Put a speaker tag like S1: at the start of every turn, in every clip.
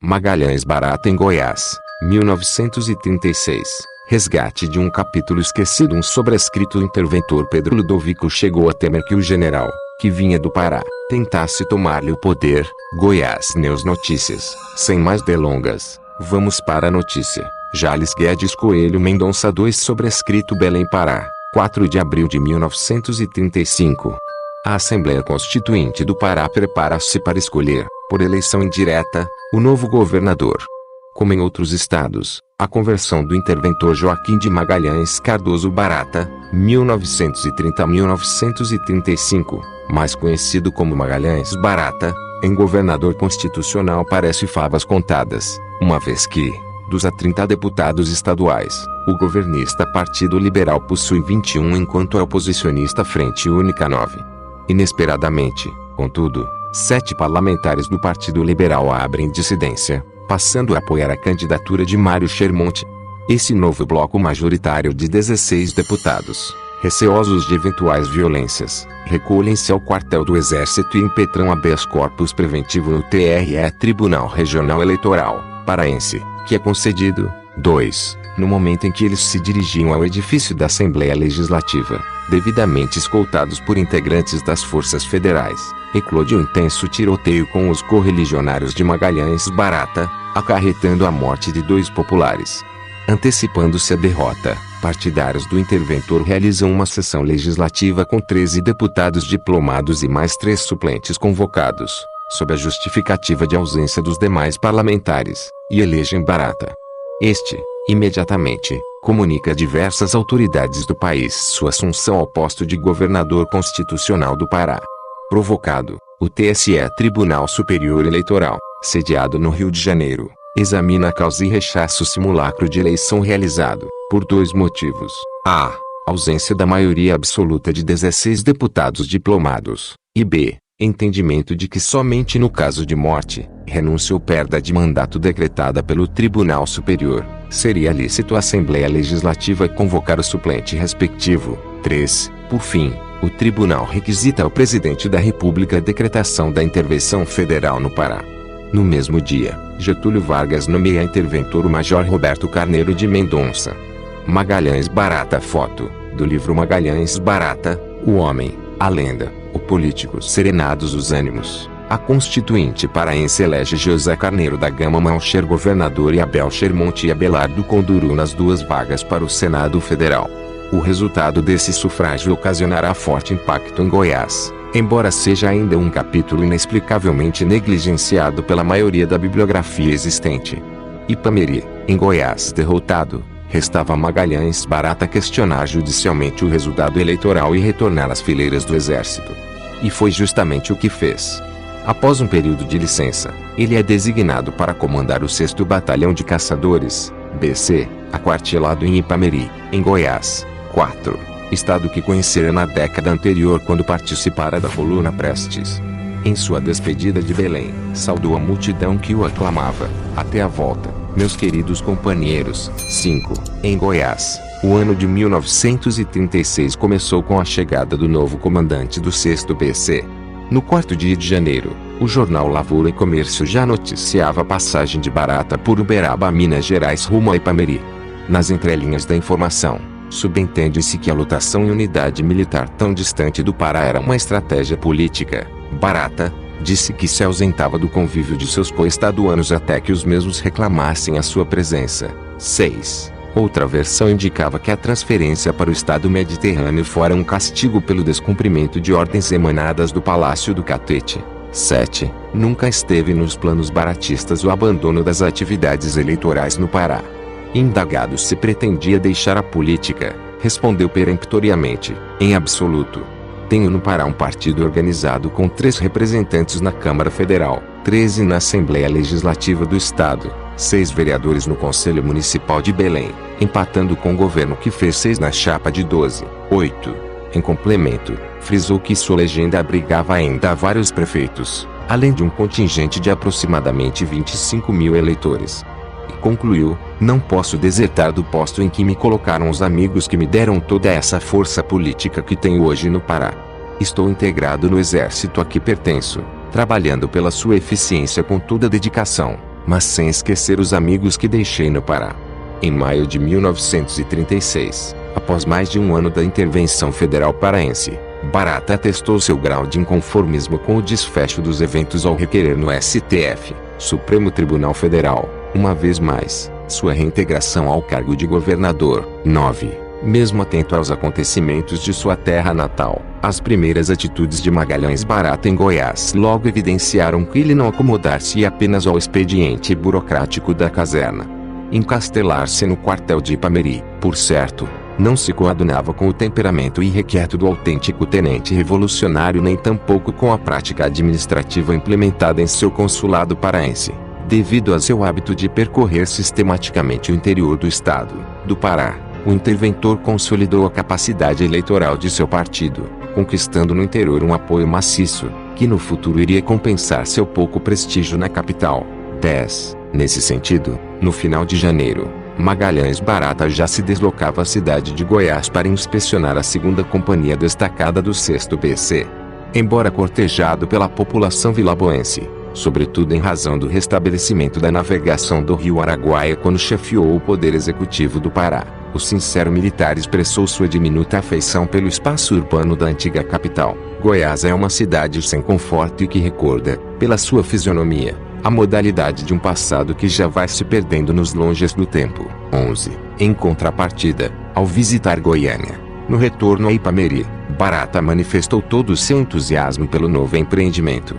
S1: Magalhães Barata em Goiás, 1936. Resgate de um capítulo esquecido. Um sobrescrito interventor Pedro Ludovico chegou a temer que o general, que vinha do Pará, tentasse tomar-lhe o poder. Goiás News Notícias. Sem mais delongas, vamos para a notícia. Jales Guedes Coelho Mendonça 2. Sobrescrito Belém Pará, 4 de abril de 1935. A Assembleia Constituinte do Pará prepara-se para escolher, por eleição indireta, o novo governador. Como em outros estados, a conversão do interventor Joaquim de Magalhães Cardoso Barata, 1930-1935, mais conhecido como Magalhães Barata, em governador constitucional parece favas contadas, uma vez que, dos a 30 deputados estaduais, o governista Partido Liberal possui 21 enquanto a oposicionista Frente Única 9. Inesperadamente, contudo, 7 parlamentares do Partido Liberal abrem dissidência, passando a apoiar a candidatura de Mário Schermonte. Esse novo bloco majoritário de 16 deputados, receosos de eventuais violências, recolhem-se ao quartel do Exército e impetram habeas corpus preventivo no TRE Tribunal Regional Eleitoral Paraense, que é concedido, 2, no momento em que eles se dirigiam ao edifício da Assembleia Legislativa, devidamente escoltados por integrantes das forças federais, eclode um intenso tiroteio com os correligionários de Magalhães Barata, acarretando a morte de 2 populares. Antecipando-se a derrota, partidários do interventor realizam uma sessão legislativa com 13 deputados diplomados e mais 3 suplentes convocados, sob a justificativa de ausência dos demais parlamentares, e elegem Barata. Este, imediatamente, comunica a diversas autoridades do país sua assunção ao posto de governador constitucional do Pará. Provocado, o TSE Tribunal Superior Eleitoral, sediado no Rio de Janeiro, examina a causa e rechaça o simulacro de eleição realizado, por 2 motivos: a. ausência da maioria absoluta de 16 deputados diplomados, e b. entendimento de que somente no caso de morte, renúncia ou perda de mandato decretada pelo Tribunal Superior, seria lícito a Assembleia Legislativa convocar o suplente respectivo. 3. Por fim, o Tribunal requisita ao Presidente da República a decretação da intervenção federal no Pará. No mesmo dia, Getúlio Vargas nomeia interventor o Major Roberto Carneiro de Mendonça. Magalhães Barata. Foto, do livro Magalhães Barata, o homem, a lenda, o político. Serenados os ânimos, a Constituinte paraense elege José Carneiro da Gama Malcher governador e Abel Schermonte e Abelardo Conduru nas 2 vagas para o Senado Federal. O resultado desse sufrágio ocasionará forte impacto em Goiás, embora seja ainda um capítulo inexplicavelmente negligenciado pela maioria da bibliografia existente. Ipameri, em Goiás derrotado, restava a Magalhães Barata questionar judicialmente o resultado eleitoral e retornar às fileiras do Exército. E foi justamente o que fez. Após um período de licença, ele é designado para comandar o 6º Batalhão de Caçadores, BC, aquartelado em Ipameri, em Goiás. 4. Estado que conhecera na década anterior quando participara da coluna Prestes. Em sua despedida de Belém, saudou a multidão que o aclamava: até a volta, meus queridos companheiros. 5. Em Goiás, o ano de 1936 começou com a chegada do novo comandante do 6º BC. No 4º dia de janeiro, o jornal Lavoura e Comércio já noticiava a passagem de Barata por Uberaba, Minas Gerais rumo a Ipameri. Nas entrelinhas da informação, subentende-se que a lotação e unidade militar tão distante do Pará era uma estratégia política. Barata disse que se ausentava do convívio de seus co-estaduanos até que os mesmos reclamassem a sua presença. 6. Outra versão indicava que a transferência para o estado mediterrâneo fora um castigo pelo descumprimento de ordens emanadas do Palácio do Catete. 7. Nunca esteve nos planos baratistas o abandono das atividades eleitorais no Pará. Indagado se pretendia deixar a política, respondeu peremptoriamente: em absoluto. Tenho no Pará um partido organizado com 3 representantes na Câmara Federal, 13 na Assembleia Legislativa do Estado, 6 vereadores no Conselho Municipal de Belém, empatando com o governo que fez 6 na chapa de 12. 8. Em complemento, frisou que sua legenda abrigava ainda vários prefeitos, além de um contingente de aproximadamente 25 mil eleitores. E concluiu: não posso desertar do posto em que me colocaram os amigos que me deram toda essa força política que tenho hoje no Pará. Estou integrado no exército a que pertenço, trabalhando pela sua eficiência com toda dedicação, mas sem esquecer os amigos que deixei no Pará. Em maio de 1936, após mais de um ano da intervenção federal paraense, Barata atestou seu grau de inconformismo com o desfecho dos eventos ao requerer no STF, Supremo Tribunal Federal, uma vez mais, sua reintegração ao cargo de governador. 9. Mesmo atento aos acontecimentos de sua terra natal, as primeiras atitudes de Magalhães Barata em Goiás logo evidenciaram que ele não acomodar-se apenas ao expediente burocrático da caserna. Encastelar-se no quartel de Ipameri, por certo, não se coadunava com o temperamento irrequieto do autêntico tenente revolucionário, nem tampouco com a prática administrativa implementada em seu consulado paraense. Devido a seu hábito de percorrer sistematicamente o interior do estado do Pará, o interventor consolidou a capacidade eleitoral de seu partido, conquistando no interior um apoio maciço, que no futuro iria compensar seu pouco prestígio na capital. 10. Nesse sentido, no final de janeiro, Magalhães Barata já se deslocava à cidade de Goiás para inspecionar a 2ª Companhia Destacada do 6º BC. Embora cortejado pela população vilaboense, sobretudo em razão do restabelecimento da navegação do rio Araguaia quando chefiou o Poder Executivo do Pará, o sincero militar expressou sua diminuta afeição pelo espaço urbano da antiga capital. Goiás é uma cidade sem conforto e que recorda, pela sua fisionomia, a modalidade de um passado que já vai se perdendo nos longes do tempo. 11. Em contrapartida, ao visitar Goiânia, no retorno a Ipameri, Barata manifestou todo o seu entusiasmo pelo novo empreendimento.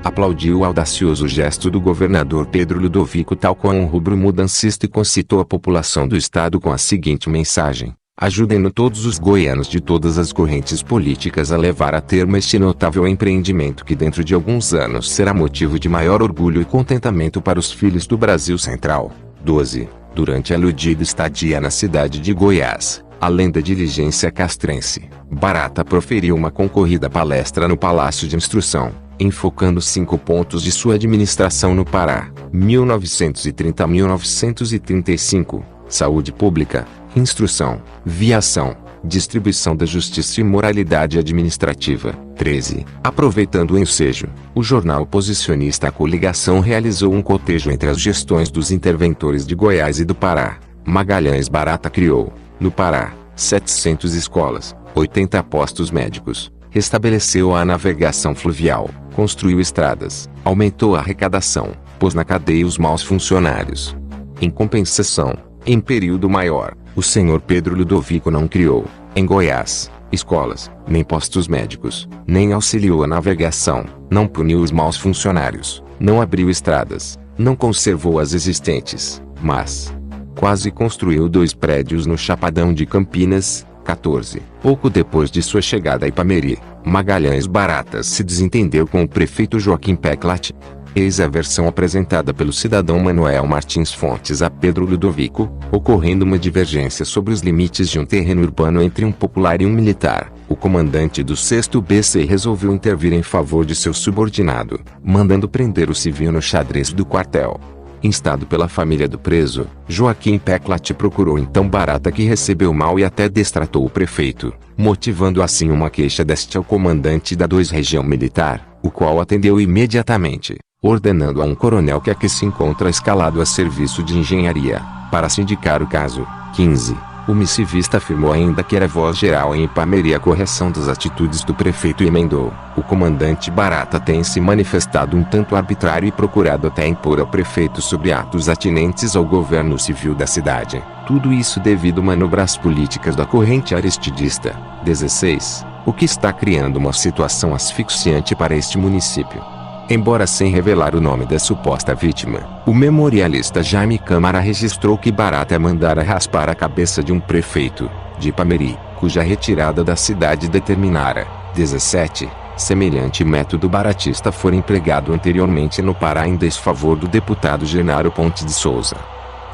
S1: Aplaudiu o audacioso gesto do governador Pedro Ludovico tal qual um rubro mudancista e concitou a população do estado com a seguinte mensagem: ajudem-no todos os goianos de todas as correntes políticas a levar a termo este notável empreendimento que dentro de alguns anos será motivo de maior orgulho e contentamento para os filhos do Brasil Central. 12. Durante a iludida estadia na cidade de Goiás, além da diligência castrense, Barata proferiu uma concorrida palestra no Palácio de Instrução, enfocando 5 pontos de sua administração no Pará, 1930 a 1935, saúde pública, instrução, viação, distribuição da justiça e moralidade administrativa. 13. Aproveitando o ensejo, o jornal oposicionista A Coligação realizou um cotejo entre as gestões dos interventores de Goiás e do Pará. Magalhães Barata criou, no Pará, 700 escolas, 80 postos médicos, restabeleceu a navegação fluvial, construiu estradas, aumentou a arrecadação, pôs na cadeia os maus funcionários. Em compensação, em período maior, o senhor Pedro Ludovico não criou, em Goiás, escolas, nem postos médicos, nem auxiliou a navegação, não puniu os maus funcionários, não abriu estradas, não conservou as existentes, mas quase construiu 2 prédios no Chapadão de Campinas. 14. Pouco depois de sua chegada a Ipameri, Magalhães Barata se desentendeu com o prefeito Joaquim Peclat. Eis a versão apresentada pelo cidadão Manuel Martins Fontes a Pedro Ludovico, ocorrendo uma divergência sobre os limites de um terreno urbano entre um popular e um militar. O comandante do 6º BC resolveu intervir em favor de seu subordinado, mandando prender o civil no xadrez do quartel. Instado pela família do preso, Joaquim Peclat procurou então Barata, que recebeu mal e até destratou o prefeito, motivando assim uma queixa deste ao comandante da 2 Região Militar, o qual atendeu imediatamente, ordenando a um coronel que aqui se encontra escalado a serviço de engenharia, para sindicar o caso. 15. O missivista afirmou ainda que era voz geral em Ipameri a correção das atitudes do prefeito e emendou: o comandante Barata tem se manifestado um tanto arbitrário e procurado até impor ao prefeito sobre atos atinentes ao governo civil da cidade. Tudo isso devido a manobras políticas da corrente aristidista. 16. O que está criando uma situação asfixiante para este município. Embora sem revelar o nome da suposta vítima, o memorialista Jaime Câmara registrou que Barata mandara raspar a cabeça de um prefeito, de Ipameri, cuja retirada da cidade determinara. 17. Semelhante método baratista fora empregado anteriormente no Pará em desfavor do deputado Genaro Ponte de Souza.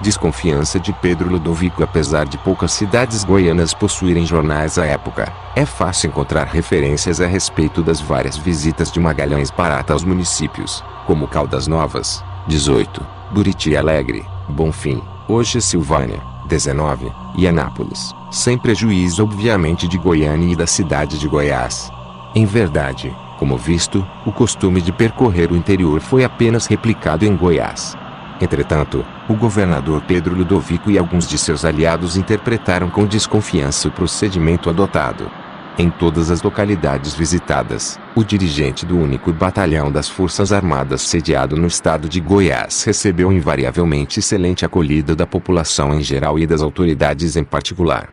S1: Desconfiança de Pedro Ludovico. Apesar de poucas cidades goianas possuírem jornais à época, é fácil encontrar referências a respeito das várias visitas de Magalhães Barata aos municípios, como Caldas Novas, 18, Buriti Alegre, Bonfim, hoje Silvânia, 19, e Anápolis, sem prejuízo obviamente de Goiânia e da cidade de Goiás. Em verdade, como visto, o costume de percorrer o interior foi apenas replicado em Goiás. Entretanto, o governador Pedro Ludovico e alguns de seus aliados interpretaram com desconfiança o procedimento adotado. Em todas as localidades visitadas, o dirigente do único batalhão das Forças Armadas sediado no estado de Goiás recebeu invariavelmente excelente acolhida da população em geral e das autoridades em particular.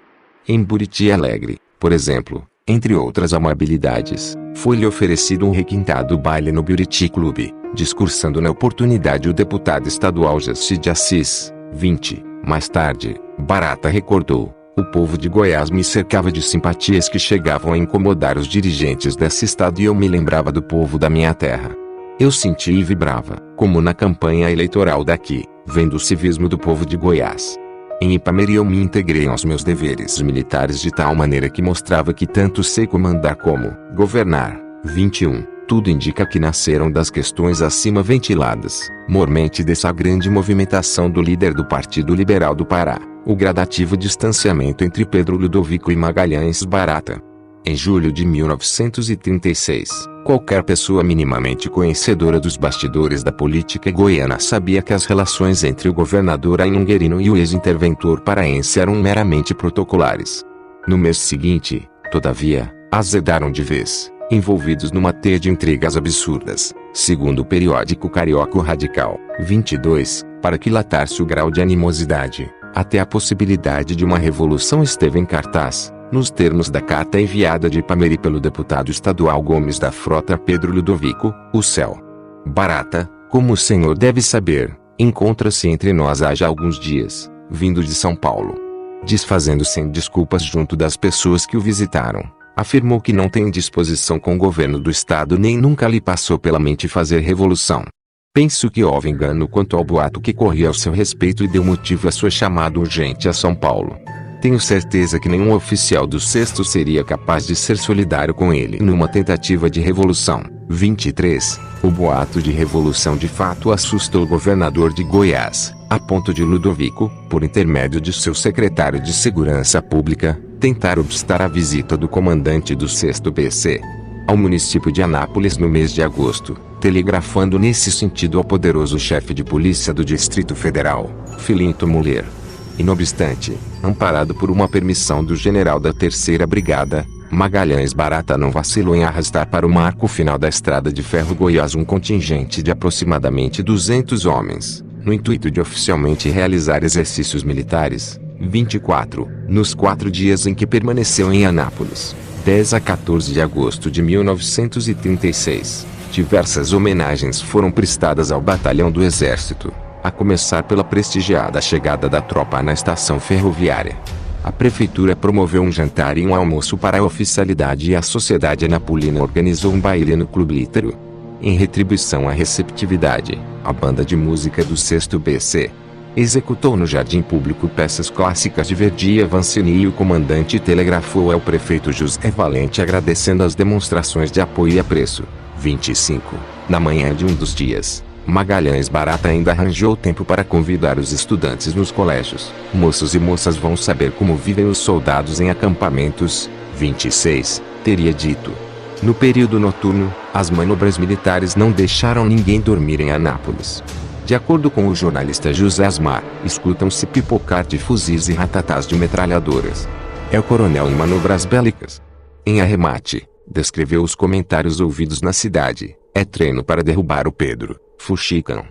S1: Em Buriti Alegre, por exemplo, entre outras amabilidades, foi-lhe oferecido um requintado baile no Buriti Clube, discursando na oportunidade o deputado estadual Jaci de Assis. 20. Mais tarde, Barata recordou: o povo de Goiás me cercava de simpatias que chegavam a incomodar os dirigentes desse estado e eu me lembrava do povo da minha terra. Eu sentia e vibrava, como na campanha eleitoral daqui, vendo o civismo do povo de Goiás. Em Ipameri eu me integrei aos meus deveres militares de tal maneira que mostrava que tanto sei comandar como governar. 21. Tudo indica que nasceram das questões acima ventiladas, mormente dessa grande movimentação do líder do Partido Liberal do Pará, o gradativo distanciamento entre Pedro Ludovico e Magalhães Barata. Em julho de 1936, qualquer pessoa minimamente conhecedora dos bastidores da política goiana sabia que as relações entre o governador anhonguerino e o ex-interventor paraense eram meramente protocolares. No mês seguinte, todavia, azedaram de vez, envolvidos numa teia de intrigas absurdas, segundo o periódico carioca Radical. 22, para quilatar-se o grau de animosidade, até a possibilidade de uma revolução esteve em cartaz, nos termos da carta enviada de Ipameri pelo deputado estadual Gomes da Frota Pedro Ludovico, o céu. Barata, como o senhor deve saber, encontra-se entre nós há já alguns dias, vindo de São Paulo. Desfazendo-se em desculpas junto das pessoas que o visitaram, afirmou que não tem disposição com o governo do estado nem nunca lhe passou pela mente fazer revolução. Penso que houve engano quanto ao boato que corria ao seu respeito e deu motivo à sua chamada urgente a São Paulo. Tenho certeza que nenhum oficial do 6º seria capaz de ser solidário com ele numa tentativa de revolução. 23. O boato de revolução de fato assustou o governador de Goiás, a ponto de Ludovico, por intermédio de seu secretário de Segurança Pública, tentar obstar a visita do comandante do 6º BC ao município de Anápolis no mês de agosto, telegrafando nesse sentido ao poderoso chefe de polícia do Distrito Federal, Filinto Muller. E não obstante, amparado por uma permissão do general da 3ª Brigada, Magalhães Barata não vacilou em arrastar para o marco final da estrada de ferro Goiás um contingente de aproximadamente 200 homens, no intuito de oficialmente realizar exercícios militares. 24. Nos 4 dias em que permaneceu em Anápolis, 10 a 14 de agosto de 1936, diversas homenagens foram prestadas ao batalhão do Exército, a começar pela prestigiada chegada da tropa na estação ferroviária. A prefeitura promoveu um jantar e um almoço para a oficialidade e a sociedade anapolina organizou um baile no Clube Lítero. Em retribuição à receptividade, a banda de música do 6º BC executou no jardim público peças clássicas de Verdi e Avancini e o comandante telegrafou ao prefeito José Valente agradecendo as demonstrações de apoio e apreço. 25. Na manhã de um dos dias, Magalhães Barata ainda arranjou tempo para convidar os estudantes nos colégios. Moços e moças vão saber como vivem os soldados em acampamentos. 26. Teria dito. No período noturno, as manobras militares não deixaram ninguém dormir em Anápolis. De acordo com o jornalista José Asmar, escutam-se pipocar de fuzis e ratatás de metralhadoras. É o coronel em manobras bélicas. Em arremate, descreveu os comentários ouvidos na cidade. É treino para derrubar o Pedro, fuxicam.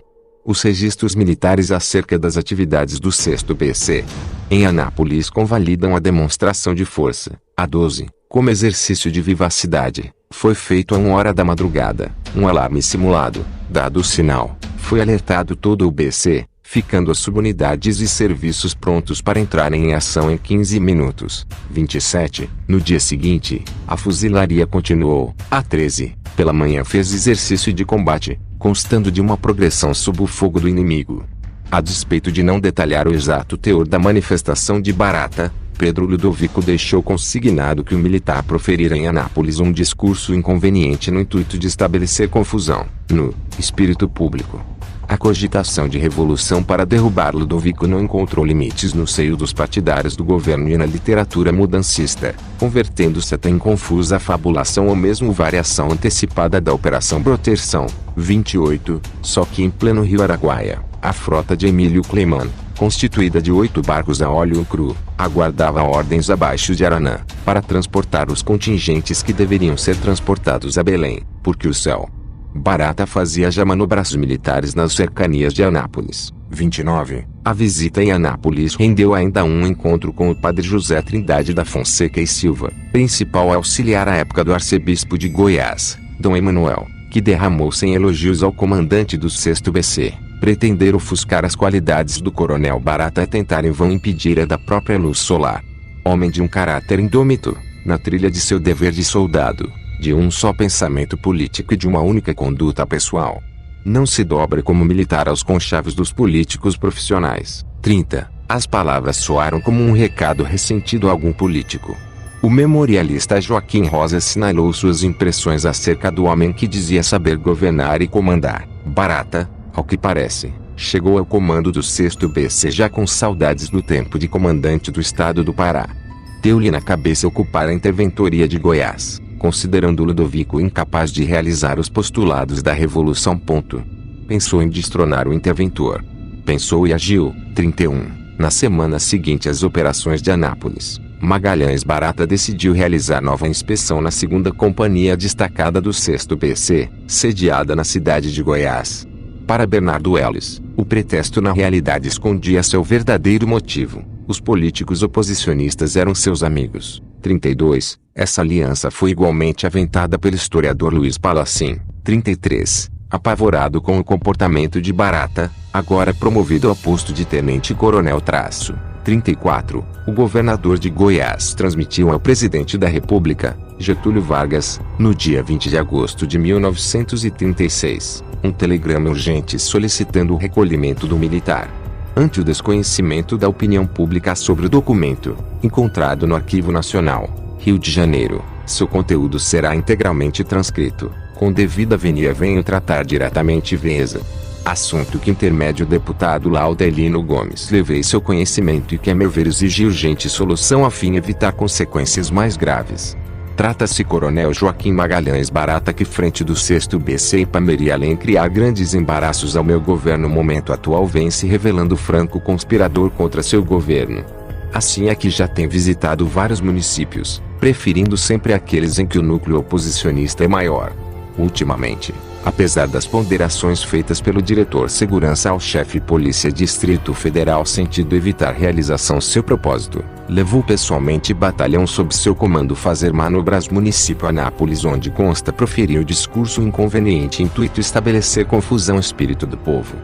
S1: Os registros militares acerca das atividades do 6º BC em Anápolis convalidam a demonstração de força. A 12, como exercício de vivacidade, foi feito a 1h da madrugada, um alarme simulado. Dado o sinal, foi alertado todo o BC, ficando as subunidades e serviços prontos para entrarem em ação em 15 minutos. 27. No dia seguinte, a fuzilaria continuou. A 13, pela manhã fez exercício de combate, constando de uma progressão sob o fogo do inimigo. A despeito de não detalhar o exato teor da manifestação de Barata, Pedro Ludovico deixou consignado que o militar proferira em Anápolis um discurso inconveniente no intuito de estabelecer confusão no espírito público. A cogitação de revolução para derrubar Ludovico não encontrou limites no seio dos partidários do governo e na literatura mudancista, convertendo-se até em confusa fabulação ou mesmo variação antecipada da Operação Proteção. 28, só que em pleno Rio Araguaia, a frota de Emílio Cleiman, constituída de 8 barcos a óleo cru, aguardava ordens abaixo de Aranã, para transportar os contingentes que deveriam ser transportados a Belém, porque o céu Barata fazia já manobras militares nas cercanias de Anápolis. 29. A visita em Anápolis rendeu ainda um encontro com o padre José Trindade da Fonseca e Silva, principal auxiliar à época do arcebispo de Goiás, Dom Emanuel, que derramou sem elogios ao comandante do 6º BC, pretender ofuscar as qualidades do coronel Barata e tentar em vão impedir a da própria luz solar. Homem de um caráter indômito, na trilha de seu dever de soldado, de um só pensamento político e de uma única conduta pessoal. Não se dobra como militar aos conchavos dos políticos profissionais. 30. As palavras soaram como um recado ressentido a algum político. O memorialista Joaquim Rosa assinalou suas impressões acerca do homem que dizia saber governar e comandar. Barata, ao que parece, chegou ao comando do 6º BC já com saudades do tempo de comandante do estado do Pará. Deu-lhe na cabeça ocupar a interventoria de Goiás, considerando Ludovico incapaz de realizar os postulados da Revolução. Pensou em destronar o interventor. Pensou e agiu. 31. Na semana seguinte às operações de Anápolis, Magalhães Barata decidiu realizar nova inspeção na 2ª Companhia Destacada do 6º BC, sediada na cidade de Goiás. Para Bernardo Ellis, o pretexto na realidade escondia seu verdadeiro motivo. Os políticos oposicionistas eram seus amigos. 32. Essa aliança foi igualmente aventada pelo historiador Luiz Palacin. 33. Apavorado com o comportamento de Barata, agora promovido ao posto de tenente-coronel. 34. O governador de Goiás transmitiu ao presidente da República, Getúlio Vargas, no dia 20 de agosto de 1936, um telegrama urgente solicitando o recolhimento do militar. Ante o desconhecimento da opinião pública sobre o documento, encontrado no Arquivo Nacional, Rio de Janeiro, seu conteúdo será integralmente transcrito. Com devida venia venho tratar diretamente Veza. Assunto que intermédio o deputado Laudelino Gomes levei seu conhecimento e que a meu ver exige urgente solução a fim de evitar consequências mais graves. Trata-se Coronel Joaquim Magalhães Barata que frente do 6º BC e Palmeira além criar grandes embaraços ao meu governo no momento atual vem se revelando franco conspirador contra seu governo. Assim é que já tem visitado vários municípios, preferindo sempre aqueles em que o núcleo oposicionista é maior. Ultimamente, apesar das ponderações feitas pelo diretor segurança ao chefe Polícia Distrito Federal sentido evitar realização seu propósito, levou pessoalmente batalhão sob seu comando fazer manobras município Anápolis onde consta proferir o discurso inconveniente intuito estabelecer confusão espírito do povo.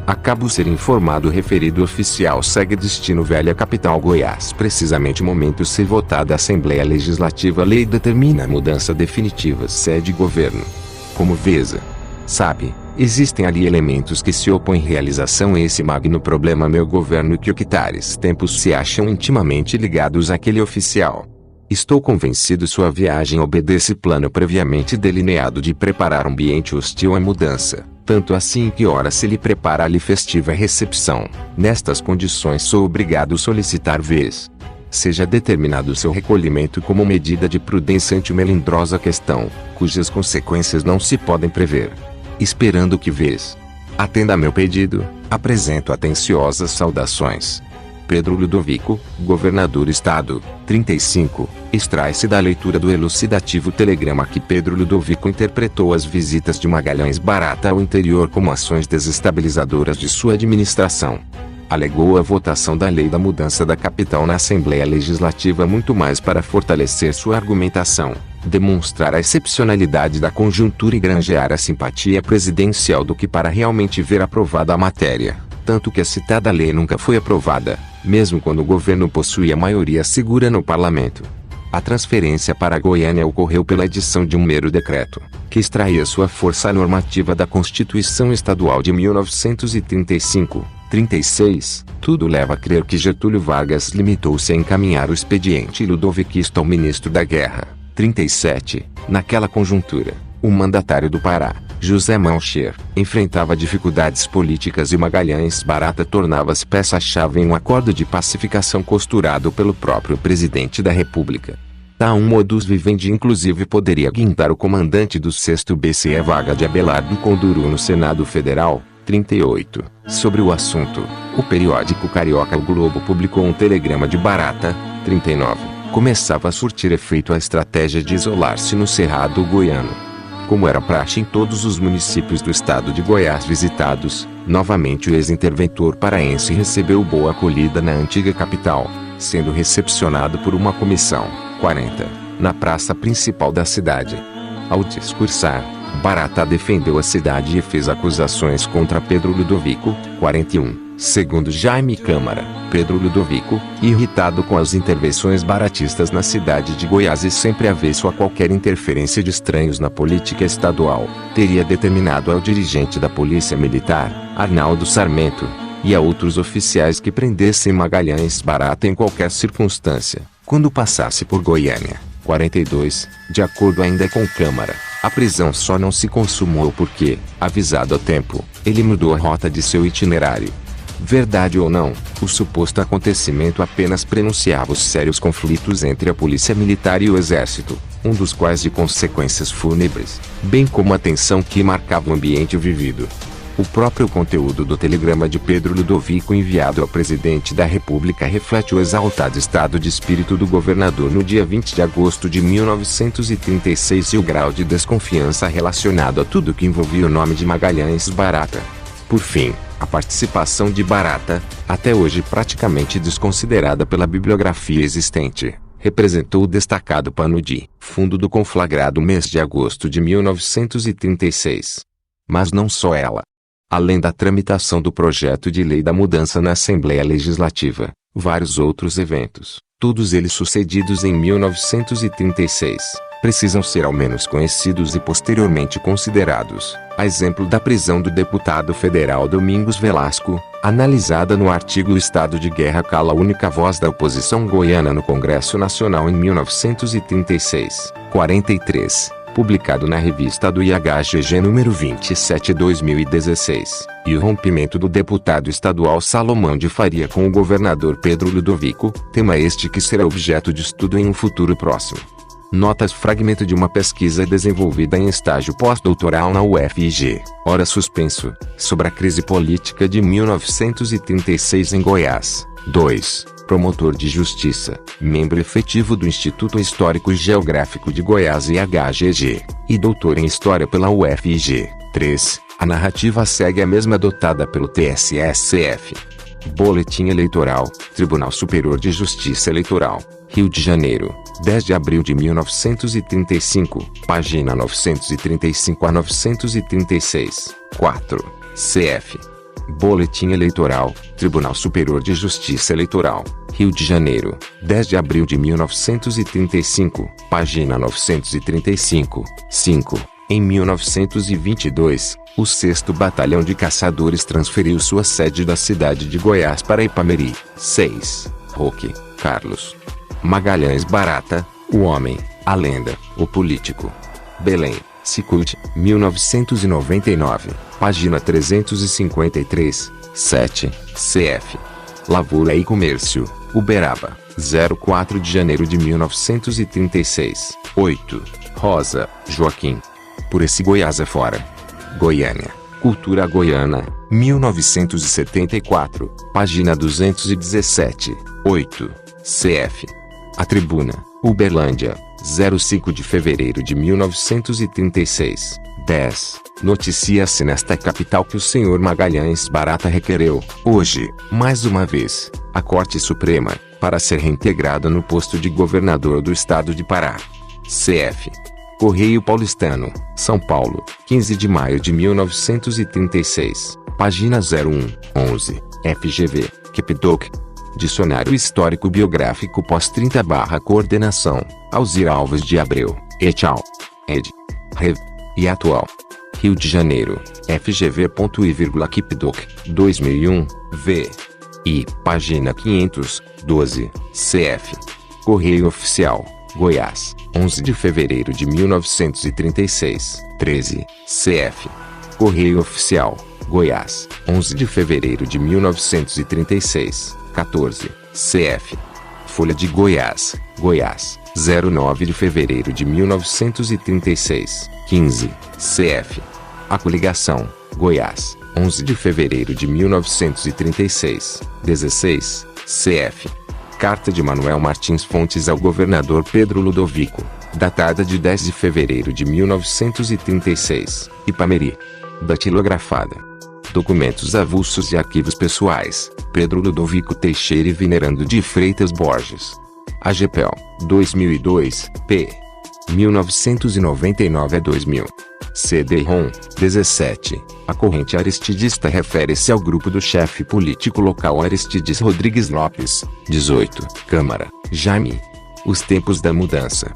S1: Acabo ser informado o referido oficial segue destino velha capital Goiás precisamente momento ser votada a Assembleia Legislativa lei determina a mudança definitiva sede governo. Como Veza sabe, existem ali elementos que se opõem à realização a esse magno problema meu governo e que octares tempos se acham intimamente ligados àquele oficial. Estou convencido sua viagem obedece plano previamente delineado de preparar um ambiente hostil à mudança, tanto assim que ora se lhe prepara ali festiva recepção. Nestas condições sou obrigado a solicitar vez seja determinado seu recolhimento como medida de prudência ante melindrosa questão, cujas consequências não se podem prever. Esperando que vez atenda a meu pedido, apresento atenciosas saudações. Pedro Ludovico, Governador Estado. 35. Extrai-se da leitura do elucidativo telegrama que Pedro Ludovico interpretou as visitas de Magalhães Barata ao interior como ações desestabilizadoras de sua administração. Alegou a votação da lei da mudança da capital na Assembleia Legislativa muito mais para fortalecer sua argumentação, demonstrar a excepcionalidade da conjuntura e granjear a simpatia presidencial do que para realmente ver aprovada a matéria, tanto que a citada lei nunca foi aprovada, mesmo quando o governo possuía maioria segura no parlamento. A transferência para Goiânia ocorreu pela edição de um mero decreto, que extraía sua força normativa da Constituição Estadual de 1935. 36. Tudo leva a crer que Getúlio Vargas limitou-se a encaminhar o expediente ludoviquista ao ministro da Guerra. 37. Naquela conjuntura, o mandatário do Pará, José Malcher enfrentava dificuldades políticas e Magalhães Barata tornava-se peça-chave em um acordo de pacificação costurado pelo próprio presidente da República. Um modus vivendi inclusive poderia guindar o comandante do 6º BCE vaga de Abelardo Conduru no Senado Federal. 38. Sobre o assunto, o periódico carioca O Globo publicou um telegrama de Barata. 39. Começava a surtir efeito a estratégia de isolar-se no Cerrado Goiano. Como era praxe em todos os municípios do estado de Goiás visitados, novamente o ex-interventor paraense recebeu boa acolhida na antiga capital, sendo recepcionado por uma comissão. 40. Na praça principal da cidade. Ao discursar, Barata defendeu a cidade e fez acusações contra Pedro Ludovico. 41. Segundo Jaime Câmara, Pedro Ludovico, irritado com as intervenções baratistas na cidade de Goiás e sempre avesso a qualquer interferência de estranhos na política estadual, teria determinado ao dirigente da Polícia Militar, Arnaldo Sarmento, e a outros oficiais que prendessem Magalhães Barata em qualquer circunstância, quando passasse por Goiânia. 42. De acordo ainda com Câmara, a prisão só não se consumou porque, avisado a tempo, ele mudou a rota de seu itinerário. Verdade ou não, o suposto acontecimento apenas prenunciava os sérios conflitos entre a polícia militar e o exército, um dos quais de consequências fúnebres, bem como a tensão que marcava o ambiente vivido. O próprio conteúdo do telegrama de Pedro Ludovico enviado ao presidente da República reflete o exaltado estado de espírito do governador no dia 20 de agosto de 1936 e o grau de desconfiança relacionado a tudo que envolvia o nome de Magalhães Barata. Por fim, a participação de Barata, até hoje praticamente desconsiderada pela bibliografia existente, representou o destacado pano de fundo do conflagrado mês de agosto de 1936. Mas não só ela. Além da tramitação do projeto de lei da mudança na Assembleia Legislativa, vários outros eventos, todos eles sucedidos em 1936, precisam ser ao menos conhecidos e posteriormente considerados, a exemplo da prisão do deputado federal Domingos Velasco, analisada no artigo O Estado de Guerra cala a única voz da oposição goiana no Congresso Nacional em 1936, 43. Publicado na revista do IHGG número 27/2016, e o rompimento do deputado estadual Salomão de Faria com o governador Pedro Ludovico, tema este que será objeto de estudo em um futuro próximo. Notas: fragmento de uma pesquisa desenvolvida em estágio pós-doutoral na UFG, ora suspenso, sobre a crise política de 1936 em Goiás. 2. Promotor de Justiça, membro efetivo do Instituto Histórico e Geográfico de Goiás IHGG, e doutor em História pela UFG. 3. A narrativa segue a mesma adotada pelo TSE-SF. Boletim Eleitoral, Tribunal Superior de Justiça Eleitoral, Rio de Janeiro, 10 de abril de 1935, página 935 a 936. 4. CF. Boletim Eleitoral, Tribunal Superior de Justiça Eleitoral, Rio de Janeiro, 10 de abril de 1935, página 935. 5. Em 1922, o 6º Batalhão de Caçadores transferiu sua sede da cidade de Goiás para Ipameri. 6. Roque, Carlos. Magalhães Barata, o homem, a lenda, o político. Belém, Sicult, 1999, página 353. 7. CF. Lavoura e Comércio, Uberaba, 04 de janeiro de 1936. 8. Rosa, Joaquim. Por esse Goiás afora. Goiânia, Cultura Goiana, 1974, página 217. 8. CF. A Tribuna, Uberlândia, 05 de fevereiro de 1936. 10. Noticia-se nesta capital que o senhor Magalhães Barata requereu, hoje, mais uma vez, a Corte Suprema, para ser reintegrado no posto de governador do estado de Pará. CF. Correio Paulistano, São Paulo, 15 de maio de 1936, página 0111, FGV, Kipdoc. Dicionário Histórico Biográfico pós-30 coordenação, Alzir Alves de Abreu, et al. Ed. Rev. E atual. Rio de Janeiro, FGV.I,Kipdoc, 2001, v. I, página 512, CF. Correio Oficial, Goiás, 11 de fevereiro de 1936, 13, CF. Correio Oficial, Goiás, 11 de fevereiro de 1936, 14, CF. Folha de Goiás, Goiás, 09 de fevereiro de 1936, 15, CF. A Coligação, Goiás, 11 de fevereiro de 1936, 16, CF. Carta de Manuel Martins Fontes ao governador Pedro Ludovico, datada de 10 de fevereiro de 1936, Ipameri. Datilografada. Documentos avulsos e arquivos pessoais, Pedro Ludovico Teixeira e Venerando de Freitas Borges. AGPEL, 2002, p. 1999 a 2000. CD-ROM, 17. A corrente aristidista refere-se ao grupo do chefe político local Aristides Rodrigues Lopes, 18. Câmara, Jaime. Os Tempos da Mudança.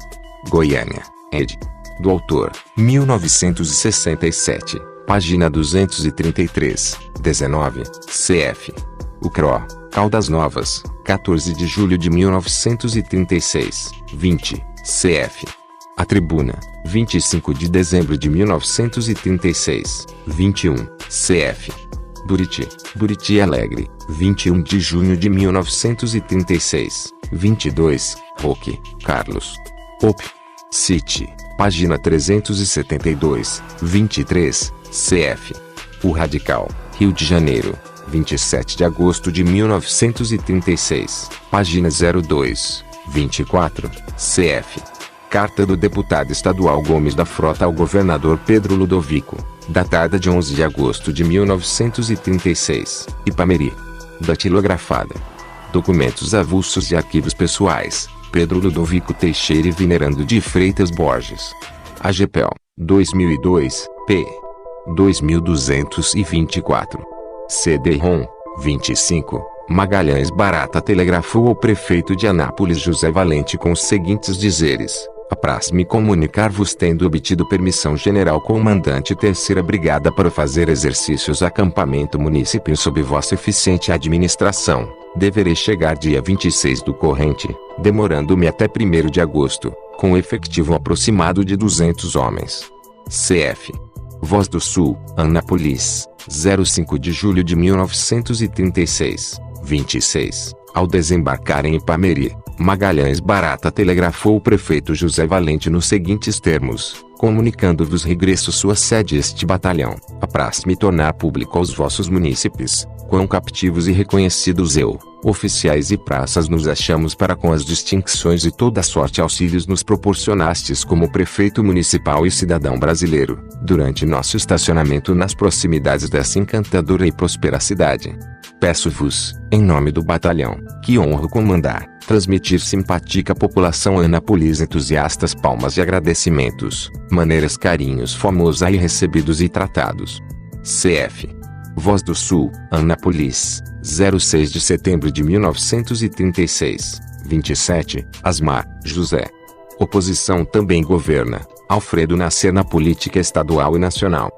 S1: Goiânia, ed. Do autor, 1967, página 233, 19, cf. O CRO, Caldas Novas, 14 de julho de 1936, 20, cf. A Tribuna, 25 de dezembro de 1936, 21, cf. Buriti, Buriti Alegre, 21 de junho de 1936, 22, Roque, Carlos. Op. City, página 372, 23, cf. O Radical, Rio de Janeiro, 27 de agosto de 1936, página 02, 24, cf. Carta do deputado estadual Gomes da Frota ao governador Pedro Ludovico, datada de 11 de agosto de 1936, Ipameri. Datilografada. Documentos avulsos e arquivos pessoais, Pedro Ludovico Teixeira e Venerando de Freitas Borges. AGPEL, 2002, p. 2224. CD-ROM, 25. Magalhães Barata telegrafou ao prefeito de Anápolis José Valente com os seguintes dizeres: apraz-me comunicar-vos tendo obtido permissão general comandante 3ª Brigada para fazer exercícios acampamento município sob vossa eficiente administração. Deverei chegar dia 26 do corrente, demorando-me até 1º de agosto, com efetivo aproximado de 200 homens. CF. Voz do Sul, Anápolis, 05 de julho de 1936, 26. Ao desembarcar em Ipameri, Magalhães Barata telegrafou o prefeito José Valente nos seguintes termos: comunicando-vos regresso sua sede este batalhão, apraz-me tornar público aos vossos munícipes, quão captivos e reconhecidos eu, oficiais e praças nos achamos para com as distinções e toda sorte auxílios nos proporcionastes como prefeito municipal e cidadão brasileiro, durante nosso estacionamento nas proximidades dessa encantadora e próspera cidade. Peço-vos, em nome do batalhão, que honro comandar, transmitir simpática à população Anápolis entusiastas palmas e agradecimentos, maneiras carinhos fomos aí recebidos e tratados. CF. Voz do Sul, Anápolis, 06 de setembro de 1936, 27, Asmar, José. Oposição também governa, Alfredo nascer na política estadual e nacional.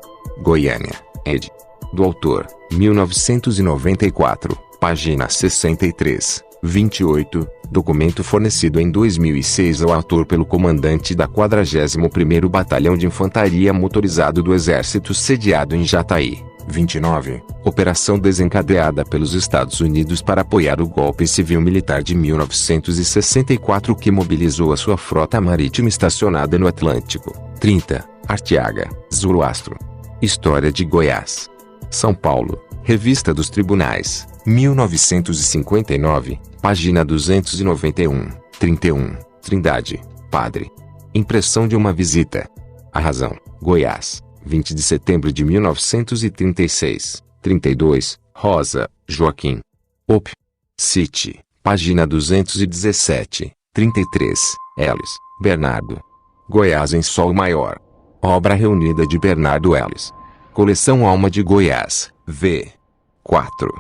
S1: Goiânia, ed. Do autor, 1994, página 63, 28, documento fornecido em 2006 ao autor pelo comandante da 41º Batalhão de Infantaria Motorizado do Exército sediado em Jataí. 29. Operação desencadeada pelos Estados Unidos para apoiar o golpe civil-militar de 1964 que mobilizou a sua frota marítima estacionada no Atlântico. 30. Artiaga, Zoroastro. História de Goiás. São Paulo, Revista dos Tribunais, 1959, página 291, 31, Trindade, Padre. Impressão de uma visita. A Razão, Goiás, 20 de setembro de 1936, 32, Rosa, Joaquim. Op. City, página 217, 33, Ellis, Bernardo. Goiás em Sol Maior. Obra reunida de Bernardo Ellis. Coleção Alma de Goiás, v. 4.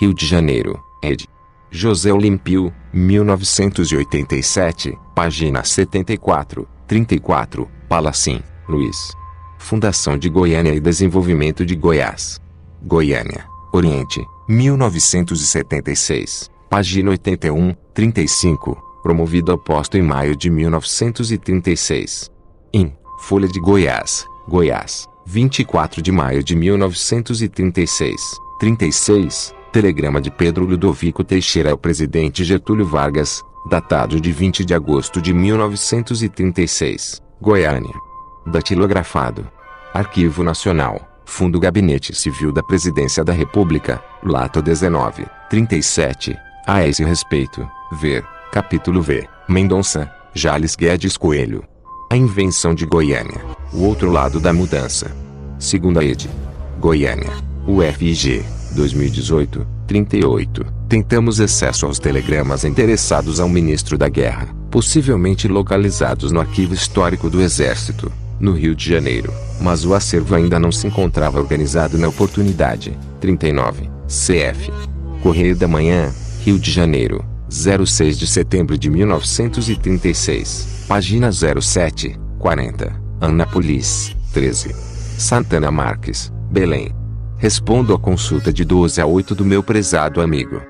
S1: Rio de Janeiro, ed. José Olímpio, 1987, página 74, 34, Palacim, Luiz. Fundação de Goiânia e Desenvolvimento de Goiás. Goiânia, Oriente, 1976, página 81, 35, promovido ao posto em maio de 1936. Em Folha de Goiás, Goiás, 24 de maio de 1936. 36. Telegrama de Pedro Ludovico Teixeira ao presidente Getúlio Vargas, datado de 20 de agosto de 1936, Goiânia. Datilografado. Arquivo Nacional, Fundo Gabinete Civil da Presidência da República, Lato 19, 37. A esse respeito, ver, capítulo V, Mendonça, Jales Guedes Coelho. A invenção de Goiânia, o outro lado da mudança. Segunda ed. Goiânia, UFG, 2018, 38. Tentamos acesso aos telegramas endereçados ao ministro da Guerra, possivelmente localizados no Arquivo Histórico do Exército, no Rio de Janeiro, mas o acervo ainda não se encontrava organizado na oportunidade. 39. CF. Correio da Manhã, Rio de Janeiro, 06 de setembro de 1936, página 07, 40. Anápolis, 13. Santana Marques, Belém. Respondo à consulta de 12 a 8 do meu prezado amigo.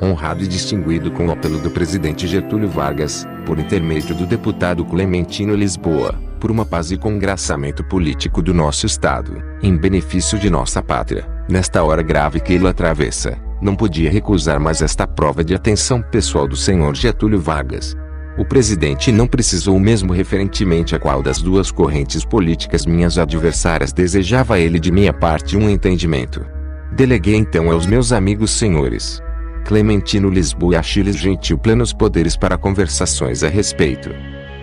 S1: Honrado e distinguido com o apelo do presidente Getúlio Vargas, por intermédio do deputado Clementino Lisboa, por uma paz e congraçamento político do nosso Estado, em benefício de nossa pátria, nesta hora grave que ele atravessa, não podia recusar mais esta prova de atenção pessoal do senhor Getúlio Vargas. O presidente não precisou mesmo referentemente a qual das duas correntes políticas minhas adversárias desejava ele de minha parte um entendimento. Deleguei então aos meus amigos senhores Clementino Lisboa e Achilles Gentil plenos poderes para conversações a respeito.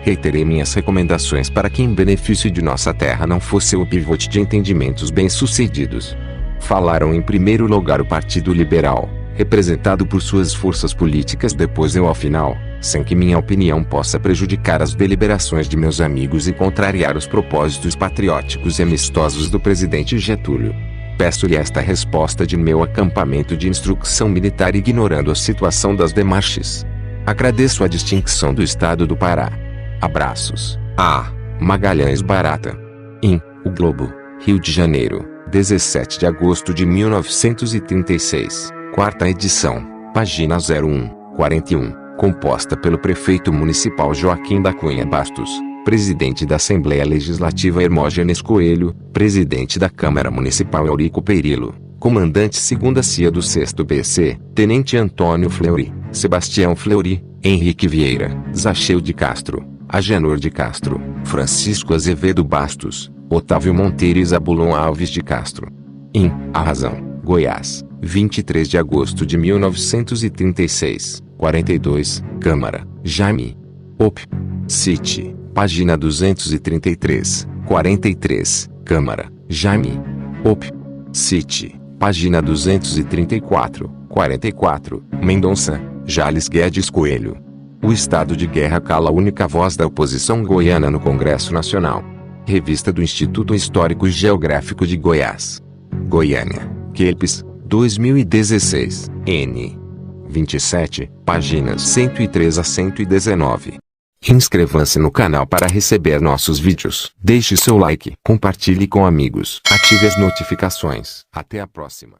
S1: Reiterei minhas recomendações para que em benefício de nossa terra não fosse o pivote de entendimentos bem-sucedidos. Falaram em primeiro lugar o Partido Liberal, representado por suas forças políticas, depois eu ao final, sem que minha opinião possa prejudicar as deliberações de meus amigos e contrariar os propósitos patrióticos e amistosos do presidente Getúlio. Peço-lhe esta resposta de meu acampamento de instrução militar ignorando a situação das demarches. Agradeço a distinção do Estado do Pará. Abraços. A. Magalhães Barata. Em O Globo, Rio de Janeiro, 17 de agosto de 1936. Quarta edição, página 01, 41, composta pelo prefeito municipal Joaquim da Cunha Bastos, presidente da Assembleia Legislativa Hermógenes Coelho, presidente da Câmara Municipal Eurico Perillo, comandante 2ª CIA do 6º BC, tenente Antônio Fleury, Sebastião Fleury, Henrique Vieira, Zacheu de Castro, Agenor de Castro, Francisco Azevedo Bastos, Otávio Monteiro e Zabulon Alves de Castro. Em A Razão, Goiás, 23 de agosto de 1936, 42, Câmara, Jaime. Op. Cite, página 233, 43, Câmara, Jaime. Op. Cite, página 234, 44, Mendonça, Jales Guedes Coelho. O estado de guerra cala a única voz da oposição goiana no Congresso Nacional. Revista do Instituto Histórico e Geográfico de Goiás. Goiânia, Quelps, 2016, n. 27, páginas 103 a 119. Inscreva-se no canal para receber nossos vídeos. Deixe seu like, compartilhe com amigos, ative as notificações. Até a próxima.